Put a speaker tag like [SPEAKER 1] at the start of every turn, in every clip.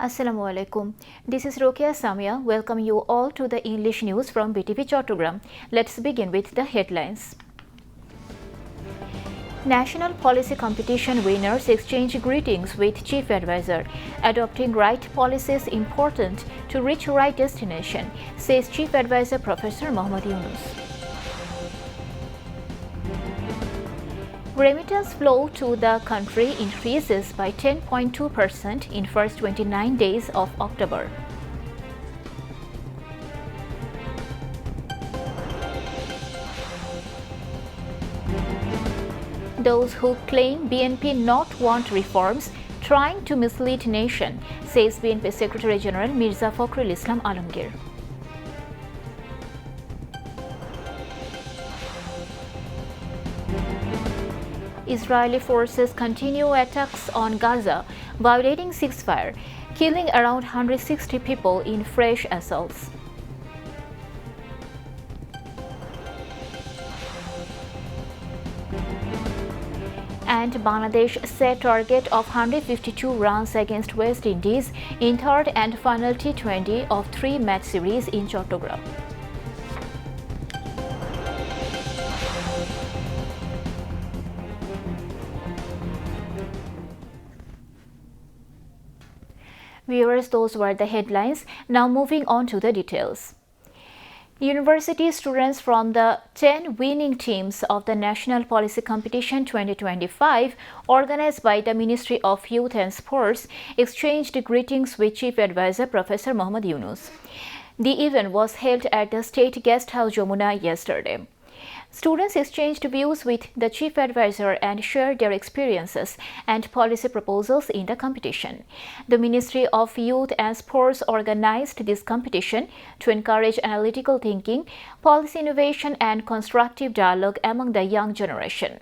[SPEAKER 1] Assalamu alaikum. This is Rokia Samia. Welcome you all to the English news from Btv-Chattogram. Let's begin with the headlines. National policy competition winners exchange greetings with Chief Advisor. Adopting right policies important to reach right destination, says Chief Advisor Professor Mohammad Yunus. Remittance flow to the country increases by 10.2% in first 29 days of October. Those who claim BNP not want reforms trying to mislead nation, says BNP Secretary General Mirza Fakhrul Islam Alamgir. Israeli forces continue attacks on Gaza, violating ceasefire, killing around 160 people in fresh assaults. And Bangladesh set target of 152 runs against West Indies in third and final T20 of three-match series in Chattogram. Viewers, those were the headlines. Now moving on to the details. University students from the 10 winning teams of the National Policy Competition 2025, organized by the Ministry of Youth and Sports, exchanged greetings with Chief Advisor Professor Mohammad Yunus. The event was held at the State Guest House Jamuna yesterday. Students exchanged views with the Chief Advisor and shared their experiences and policy proposals in the competition. The Ministry of Youth and Sports organized this competition to encourage analytical thinking, policy innovation, and constructive dialogue among the young generation.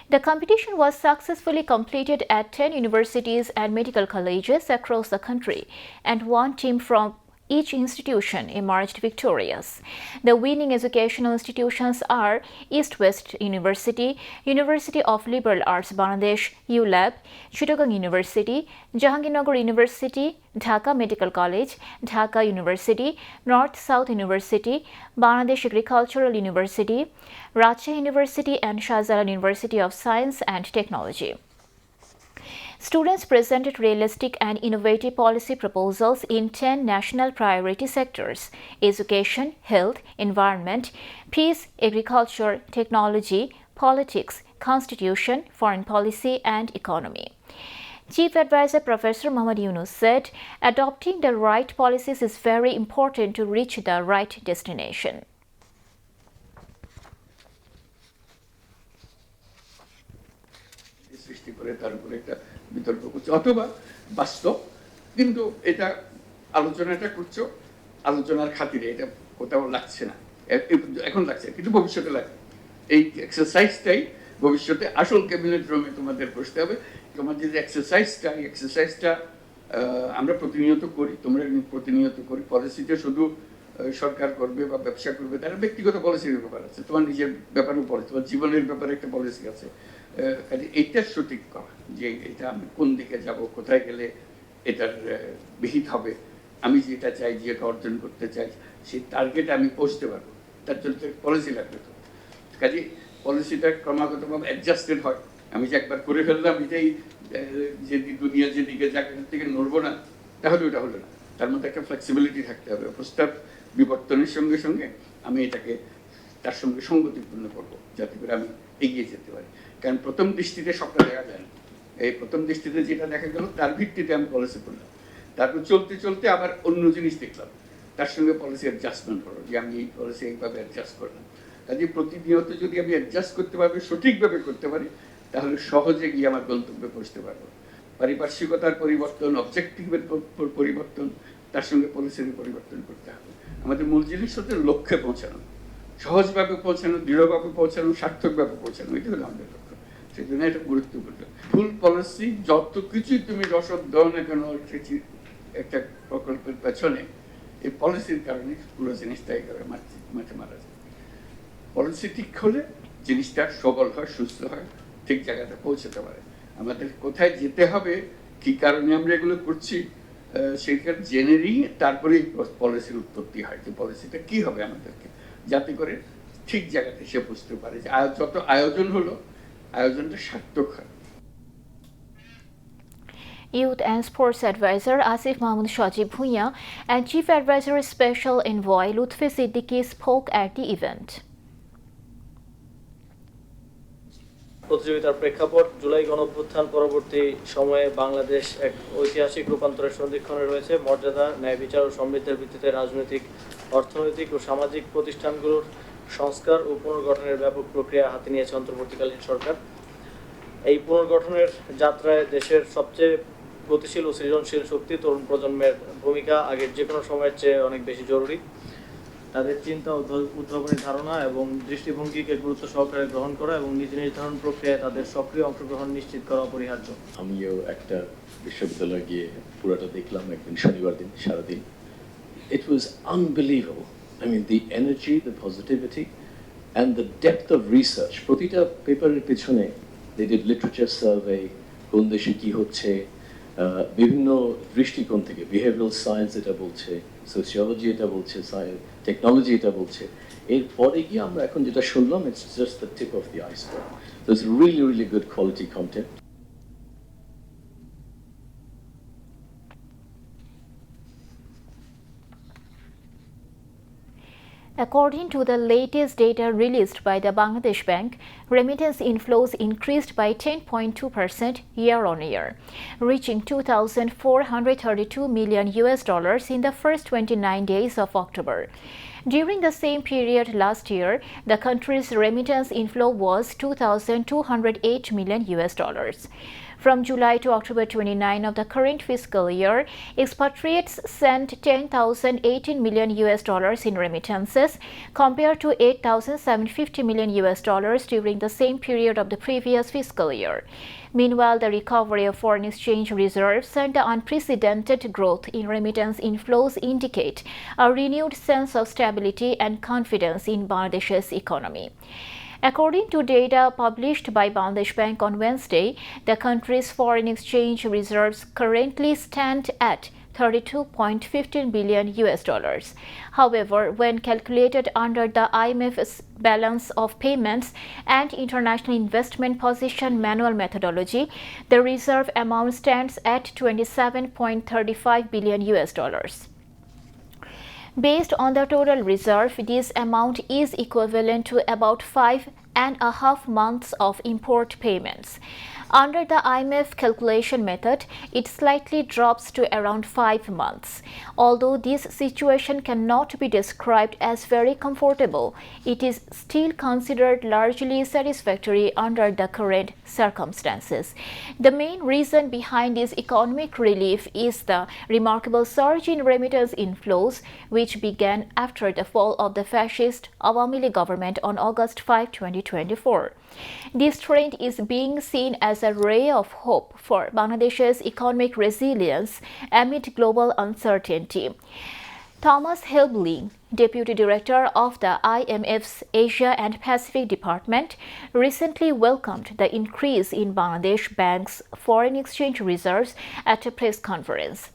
[SPEAKER 1] The competition was successfully completed at 10 universities and medical colleges across the country, and one team from each institution emerged victorious. The winning educational institutions are East West University, University of Liberal Arts Bangladesh, ULAB, Chittagong University, Jahangirnagar University, Dhaka Medical College, Dhaka University, North South University, Bangladesh Agricultural University, Raater University, and Shahjalan University of Science and Technology. Students presented realistic and innovative policy proposals in 10 national priority sectors: education, health, environment, peace, agriculture, technology, politics, constitution, foreign policy, and economy. Chief Advisor Professor Mohammad Yunus said, adopting the right policies is very important to reach the right destination.
[SPEAKER 2] বিতর্ক করছে অথবা বাস্তব, কিন্তু এটা আলোচনাটা করছো আলোচনার খাতিরে, এটা কোথাও লাগছে না, এখন লাগছে কিন্তু ভবিষ্যতে লাগবে। এই এক্সারসাইজটাই ভবিষ্যতে আসল ক্যাবিনেট রুমে তোমাদের বসতে হবে। তোমাদের যে এক্সারসাইজটা আমরা প্রতিনিয়ত করি, তোমরা প্রতিনিয়ত করি। পলিসিটা শুধু সরকার করবে বা ব্যবসা করবে, তার ব্যক্তিগত পলিসির ব্যাপার আছে, তোমার নিজের ব্যাপারেও পলিসি, তোমার জীবনের ব্যাপারে একটা পলিসি আছে। এইটা সঠিক করা যে এটা আমি কোন দিকে যাব, কোথায় গেলে এটার বিহিত হবে, আমি যেটা চাই, যেটা অর্জন করতে চাই, সেই টার্গেটে আমি পৌঁছতে পারবো, তার জন্য পলিসি লাগবে। তো কাজে পলিসিটা ক্রমাগতভাবে অ্যাডজাস্টেড হয়। আমি যে একবার করে ফেললাম এটাই যে দুনিয়া যেদিকে যাকে থেকে নড়বো না, তাহলে ওটা হলো না। তার মধ্যে একটা ফ্লেক্সিবিলিটি থাকতে হবে। প্রস্তাব বিবর্তনের সঙ্গে সঙ্গে আমি এটাকে তার সঙ্গে সঙ্গতিপূর্ণ করবো, যাতে করে আমি এগিয়ে যেতে পারি। কারণ প্রথম দৃষ্টিতে সবটা দেখা যায় না। এই প্রথম দৃষ্টিতে যেটা দেখা গেল তার ভিত্তিতে আমি পলিসি করলাম, তারপর চলতে চলতে আবার অন্য জিনিস দেখলাম, তার সঙ্গে পলিসি অ্যাডজাস্টমেন্ট হলো, যে আমি এই পলিসি এইভাবে অ্যাডজাস্ট করলাম। কাজে প্রতিনিয়ত যদি আমি অ্যাডজাস্ট করতে পারি, সঠিকভাবে করতে পারি, তাহলে সহজে গিয়ে আমার গন্তব্যে পৌঁছতে পারবো। পারিপার্শ্বিকতার পরিবর্তন, অবজেক্টিভের পরিবর্তন, তার সঙ্গে পলিসির পরিবর্তন করতে হবে। আমাদের মূল জিনিস হচ্ছে লক্ষ্যে পৌঁছানো, সহজভাবে পৌঁছানো, দৃঢ়ভাবে পৌঁছানো, সার্থকভাবে পৌঁছানো, এটা হলো আমাদের লক্ষ্য। সেই জন্য এটা গুরুত্বপূর্ণ। ফুল পলিসি যত কিছুই তুমি রসদ দাও না কেন একটা প্রকল্পের পেছনে, এই পলিসির কারণে পুরো জিনিসটাই মাঠে মারা যায়। পলিসি ঠিক হলে জিনিসটা সবল হয়, সুস্থ হয়, ঠিক জায়গাতে পৌঁছাতে পারে। আমাদের কোথায় যেতে হবে, কি কারণে আমরা এগুলো করছি, সেটা জেনেরই তারপরেই পলিসির উৎপত্তি হয়, যে পলিসিটা কি হবে আমাদেরকে, যাতে করে ঠিক জায়গাতে সে বুঝতে পারে যে যত আয়োজন হলো আয়োজনটা সার্থক হয়।
[SPEAKER 1] Youth and Sports Advisor Asif Mahmoud Shajib Bhuiya and Chief Advisor Special Envoy Lutfi Siddiqui spoke at the event.
[SPEAKER 3] প্রতিযোগিতার প্রেক্ষাপট, জুলাই গণঅভ্যুত্থান পরবর্তী সময়ে বাংলাদেশ এক ঐতিহাসিক রূপান্তরের সন্ধিক্ষণে রয়েছে। মর্যাদা, ন্যায় বিচার ও সমৃদ্ধির ভিত্তিতে রাজনৈতিক, অর্থনৈতিক ও সামাজিক প্রতিষ্ঠানগুলোর সংস্কার ও পুনর্গঠনের ব্যাপক প্রক্রিয়া হাতে নিয়েছে অন্তর্বর্তীকালীন সরকার। এই পুনর্গঠনের যাত্রায় দেশের সবচেয়ে গতিশীল ও সৃজনশীল শক্তি তরুণ প্রজন্মের ভূমিকা আগের যে কোনো সময়ের চেয়ে অনেক বেশি জরুরি। তাদের চিন্তা, উদ্ভাবনী ধারণা এবং দৃষ্টিভঙ্গিকে গুরুত্ব সহকারে গ্রহণ করা এবং নীতি নির্ধারণ প্রক্রিয়ায় তাদের সক্রিয় অংশগ্রহণ নিশ্চিত করা অপরিহার্য।
[SPEAKER 4] আমিও একটা বিশ্ববিদ্যালয়ে গিয়ে পুরোটা দেখলাম একদিন শনিবার দিন সারাদিন। It was unbelievable. I mean, the energy, the positivity and the depth of research. প্রতিটা পেপারের পিছনে they did literature survey, কোন দেশে কি হচ্ছে, বিভিন্ন দৃষ্টিকোণ থেকে, বিহেভিয়ারাল সায়েন্স এটা বলছে, সোশিওলজি এটা বলছে, টেকনোলজি এটা বলছে। এরপরে গিয়ে আমরা এখন যেটা শুনলাম, it's just the tip of the iceberg. So it's really really good quality content.
[SPEAKER 1] According to the latest data released by the Bangladesh Bank, remittance inflows increased by 10.2% year-on-year, reaching $2,432 million in the first 29 days of October. During the same period last year, the country's remittance inflow was $2,208 million. From July to October 29 of the current fiscal year, expatriates sent $10,018 million in remittances, compared to $8,750 million during the same period of the previous fiscal year. Meanwhile, the recovery of foreign exchange reserves and the unprecedented growth in remittance inflows indicate a renewed sense of stability and confidence in Bangladesh's economy. According to data published by Bangladesh Bank on Wednesday, the country's foreign exchange reserves currently stand at $32.15 billion. However, when calculated under the IMF's balance of payments and international investment position manual methodology, the reserve amount stands at $27.35 billion. Based on the total reserve, this amount is equivalent to about 5.5 months of import payments. Under the IMF calculation method, it slightly drops to around 5 months. Although this situation cannot be described as very comfortable, it is still considered largely satisfactory under the current circumstances. The main reason behind this economic relief is the remarkable surge in remittance inflows, which began after the fall of the fascist Awami League government on August 5, 2024. This trend is being seen as a ray of hope for Bangladesh's economic resilience amid global uncertainty. Thomas Helbling, Deputy Director of the IMF's Asia and Pacific Department, recently welcomed the increase in Bangladesh Bank's foreign exchange reserves at a press conference.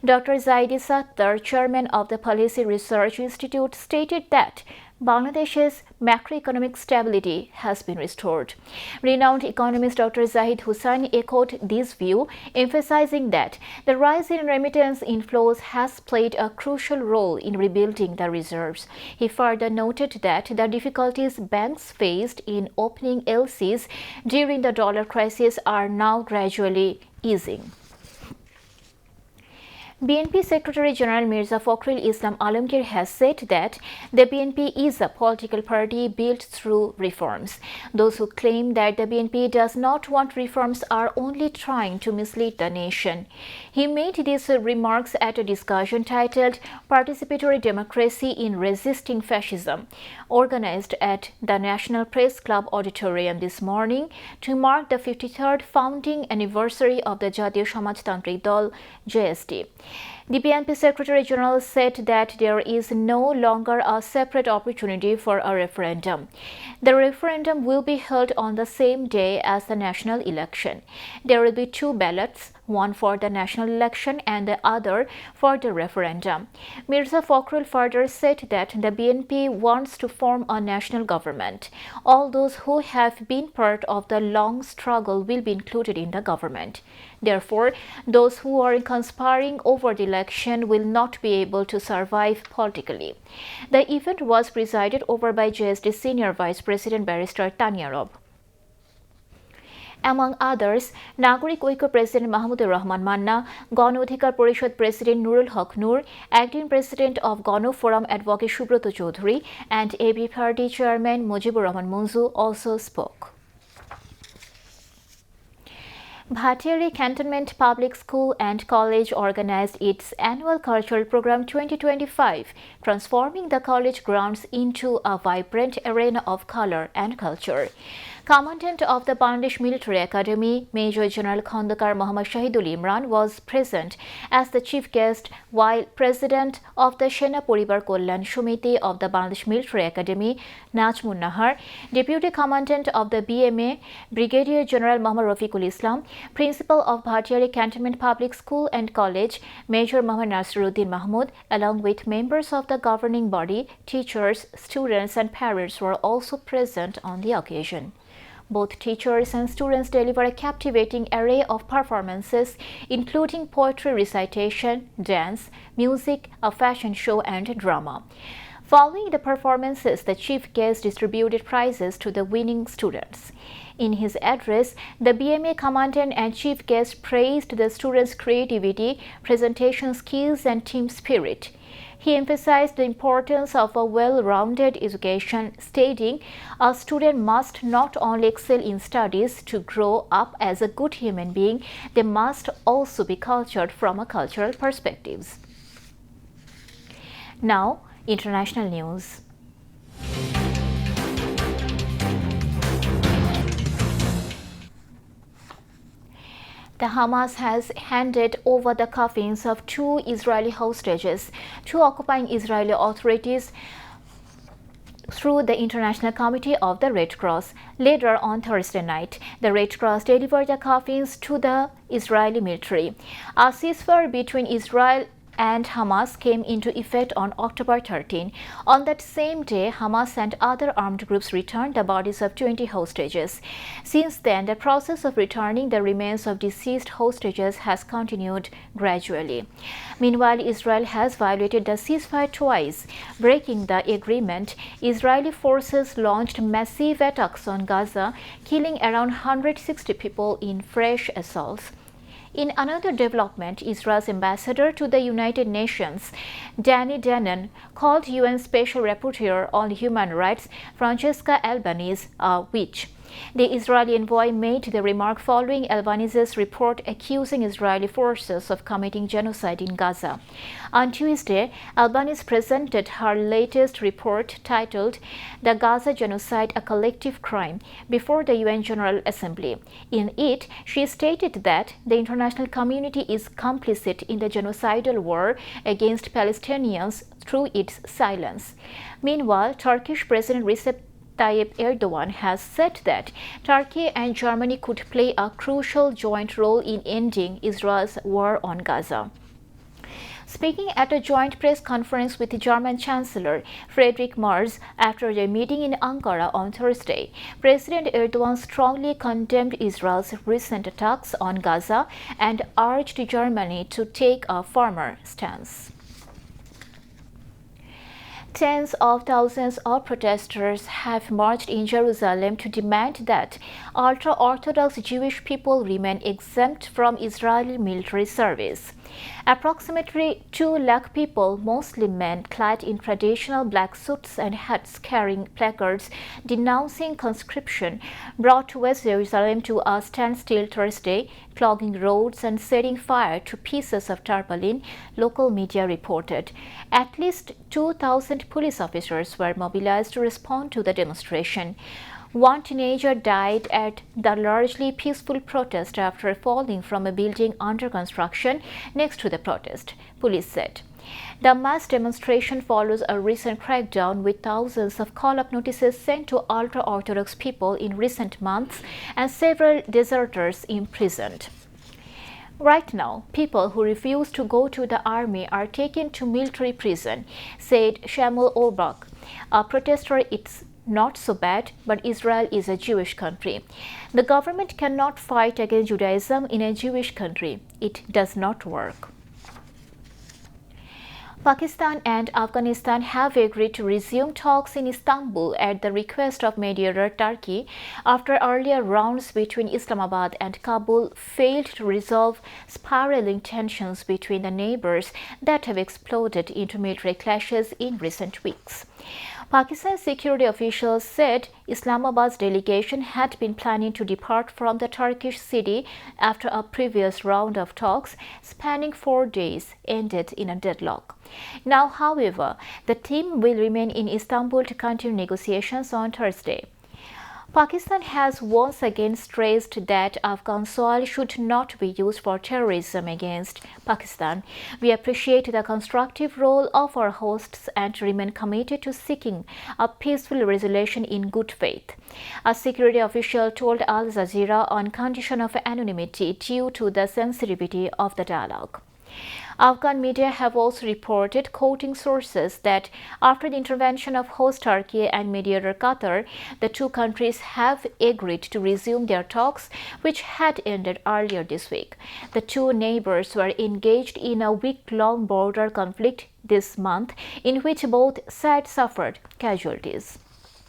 [SPEAKER 1] Dr. Zaidi Sattar, chairman of the Policy Research Institute, stated that Bangladesh's macroeconomic stability has been restored. Renowned economist Dr. Zahid Hussain echoed this view, emphasizing that the rise in remittance inflows has played a crucial role in rebuilding the reserves. He further noted that the difficulties banks faced in opening LCs during the dollar crisis are now gradually easing. BNP Secretary General Mirza Fakhrul Islam Alamgir has said that the BNP is a political party built through reforms. Those who claim that the BNP does not want reforms are only trying to mislead the nation. He made these remarks at a discussion titled Participatory Democracy in Resisting Fascism, organized at the National Press Club Auditorium this morning to mark the 53rd founding anniversary of the Jatiyo Samajtantrik Dol JSD. The BNP Secretary General said that there is no longer a separate opportunity for a referendum. The referendum will be held on the same day as the national election. There will be two ballots, one for the national election and the other for the referendum. Mirza Fakhrul further said that the BNP wants to form a national government. All those who have been part of the long struggle will be included in the government. Therefore, those who are conspiring over the election will not be able to survive politically. The event was presided over by JSD Senior Vice President Barrister Tania Rob. Among others, Nagorik Oiko President Mahmoud Rahman Manna, Gণ Adhikar Porishod President Nurul Haq Nur, Acting President of Gণ Forum Advocate Subroto Chaudhary, and AB Party Chairman Mujibur Rahman Munzu also spoke. Bhattiari Cantonment Public School and College organized its annual cultural program 2025, transforming the college grounds into a vibrant arena of color and culture. Commandant of the Bangladesh Military Academy, Major General Khandakar Muhammad Shahidul Imran was present as the chief guest, while President of the Sena Poribar Kollan Shumiti of the Bangladesh Military Academy, Najmun Nahar, Deputy Commandant of the BMA, Brigadier General Muhammad Rafiqul Islam, Principal of Bhattiari Cantonment Public School and College, Major Muhammad Nasiruddin Mahmud, along with members of the governing body, teachers, students and parents were also present on the occasion. Both teachers and students deliver a captivating array of performances, including poetry recitation, dance, music, a fashion show, and drama. Following the performances, the chief guest distributed prizes to the winning students. In his address, the BMA commandant and chief guest praised the students' creativity, presentation skills, and team spirit. He emphasized the importance of a well-rounded education, stating, "A student must not only excel in studies to grow up as a good human being, they must also be cultured from a cultural perspective." Now, international news. The Hamas has handed over the coffins of two Israeli hostages to occupying Israeli authorities through the International Committee of the Red Cross. Later on Thursday night, the Red Cross delivered the coffins to the Israeli military. A ceasefire between Israel and Hamas came into effect on October 13. On that same day, Hamas and other armed groups returned the bodies of 20 hostages. Since then, the process of returning the remains of deceased hostages has continued gradually. Meanwhile, Israel has violated the ceasefire twice. Breaking the agreement, Israeli forces launched massive attacks on Gaza, killing around 160 people in fresh assaults. In another development, Israel's ambassador to the United Nations, Danny Danon, called UN Special Rapporteur on Human Rights, Francesca Albanese, a witch. The Israeli envoy made the remark following Albanese's report accusing Israeli forces of committing genocide in Gaza. On Tuesday, Albanese presented her latest report titled "The Gaza Genocide, a Collective Crime" before the UN General Assembly. In it, she stated that the international community is complicit in the genocidal war against Palestinians through its silence. Meanwhile, Turkish President Recep Tayyip Erdogan has said that Turkey and Germany could play a crucial joint role in ending Israel's war on Gaza. Speaking at a joint press conference with the German Chancellor Friedrich Merz after their meeting in Ankara on Thursday, President Erdogan strongly condemned Israel's recent attacks on Gaza and urged Germany to take a firmer stance. Tens of thousands of protesters have marched in Jerusalem to demand that ultra-Orthodox Jewish people remain exempt from Israeli military service. Approximately 2 lakh people, mostly men clad in traditional black suits and hats carrying placards denouncing conscription, brought West Jerusalem to a standstill Thursday, clogging roads and setting fire to pieces of tarpaulin, local media reported. At least 2,000 police officers were mobilized to respond to the demonstration. One teenager died at the largely peaceful protest after falling from a building under construction next to the protest, police said. The mass demonstration follows a recent crackdown with thousands of call-up notices sent to ultra-Orthodox people in recent months and several deserters imprisoned. Right now, people who refuse to go to the army are taken to military prison, said Shamul Orbach, a protester. It's not so bad, but Israel is a Jewish country. The government cannot fight against Judaism in a Jewish country. It does not work. Pakistan and Afghanistan have agreed to resume talks in Istanbul at the request of mediator Turkey after earlier rounds between Islamabad and Kabul failed to resolve spiraling tensions between the neighbors that have exploded into military clashes in recent weeks. Pakistan security officials said Islamabad's delegation had been planning to depart from the Turkish city after a previous round of talks spanning 4 days ended in a deadlock. Now, however, the team will remain in Istanbul to continue negotiations on Thursday. Pakistan has once again stressed that Afghan soil should not be used for terrorism against Pakistan. We appreciate the constructive role of our hosts and remain committed to seeking a peaceful resolution in good faith, a security official told Al Jazeera on condition of anonymity due to the sensitivity of the dialogue. Afghan media have also reported, quoting sources, that after the intervention of host Turkey and mediator Qatar, the two countries have agreed to resume their talks, which had ended earlier this week. The two neighbors were engaged in a week-long border conflict this month, in which both sides suffered casualties.